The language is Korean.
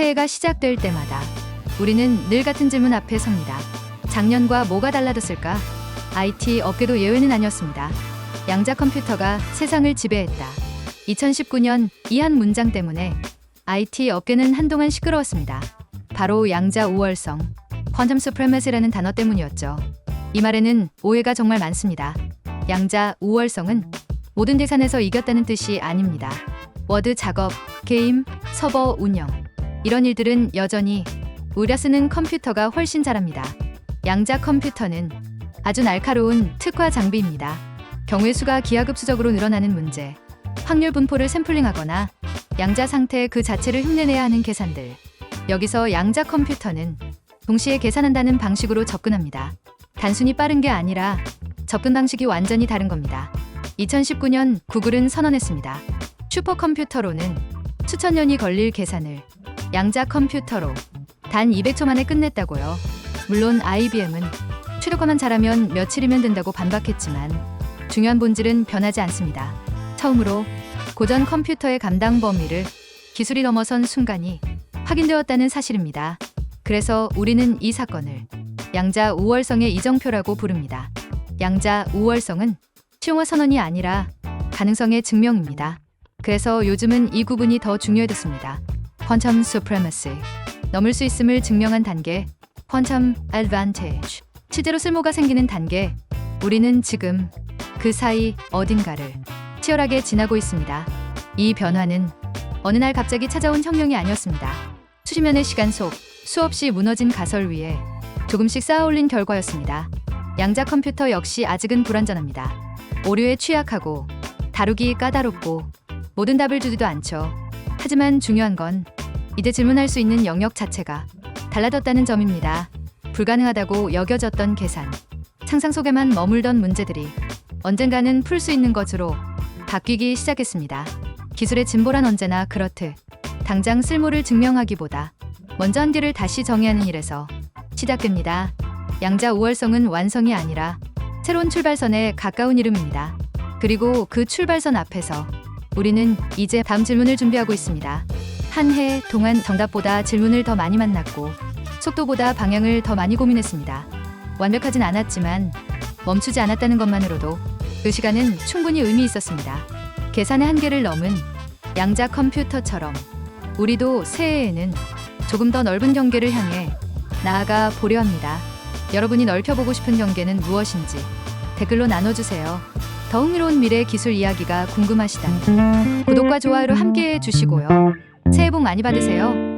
새해가 시작될 때마다 우리는 늘 같은 질문 앞에 섭니다. 작년과 뭐가 달라졌을까? IT 업계도 예외는 아니었습니다. 양자 컴퓨터가 세상을 지배했다. 2019년 이 한 문장 때문에 IT 업계는 한동안 시끄러웠습니다. 바로 양자 우월성, 퀀텀 수프레머시라는 단어 때문이었죠. 이 말에는 오해가 정말 많습니다. 양자 우월성은 모든 계산에서 이겼다는 뜻이 아닙니다. 워드 작업, 게임, 서버 운영 이런 일들은 여전히 우리가 쓰는 컴퓨터가 훨씬 잘합니다. 양자 컴퓨터는 아주 날카로운 특화 장비입니다. 경우의 수가 기하급수적으로 늘어나는 문제, 확률 분포를 샘플링하거나 양자 상태 그 자체를 흉내내야 하는 계산들. 여기서 양자 컴퓨터는 동시에 계산한다는 방식으로 접근합니다. 단순히 빠른 게 아니라 접근 방식이 완전히 다른 겁니다. 2019년 구글은 선언했습니다. 슈퍼컴퓨터로는 수천 년이 걸릴 계산을 양자 컴퓨터로 단 200초 만에 끝냈다고요. 물론 IBM은 최적화만 잘하면 며칠이면 된다고 반박했지만 중요한 본질은 변하지 않습니다. 처음으로 고전 컴퓨터의 감당 범위를 기술이 넘어선 순간이 확인되었다는 사실입니다. 그래서 우리는 이 사건을 양자 우월성의 이정표라고 부릅니다. 양자 우월성은 시용화 선언이 아니라 가능성의 증명입니다. 그래서 요즘은 이 구분이 더 중요해졌습니다. 퀀텀 supremacy, 넘을 수 있음을 증명한 단계, 퀀텀 advantage, 실제로 쓸모가 생기는 단계. 우리는 지금 그 사이 어딘가를 치열하게 지나고 있습니다. 이 변화는 어느 날 갑자기 찾아온 혁명이 아니었습니다. 수십 년의 시간 속 수없이 무너진 가설 위에 조금씩 쌓아올린 결과였습니다. 양자 컴퓨터 역시 아직은 불완전합니다. 오류에 취약하고 다루기 까다롭고 모든 답을 주지도 않죠. 하지만 중요한 건 이제 질문할 수 있는 영역 자체가 달라졌다는 점입니다. 불가능하다고 여겨졌던 계산, 상상 속에만 머물던 문제들이 언젠가는 풀 수 있는 것으로 바뀌기 시작했습니다. 기술의 진보란 언제나 그렇듯 당장 쓸모를 증명하기보다 먼저 한계를 다시 정의하는 일에서 시작됩니다. 양자 우월성은 완성이 아니라 새로운 출발선에 가까운 이름입니다. 그리고 그 출발선 앞에서 우리는 이제 다음 질문을 준비하고 있습니다. 한 해 동안 정답보다 질문을 더 많이 만났고 속도보다 방향을 더 많이 고민했습니다. 완벽하진 않았지만 멈추지 않았다는 것만으로도 그 시간은 충분히 의미 있었습니다. 계산의 한계를 넘은 양자 컴퓨터처럼 우리도 새해에는 조금 더 넓은 경계를 향해 나아가 보려 합니다. 여러분이 넓혀보고 싶은 경계는 무엇인지 댓글로 나눠주세요. 더 흥미로운 미래 기술 이야기가 궁금하시다면 구독과 좋아요로 함께해 주시고요. 새해 복 많이 받으세요.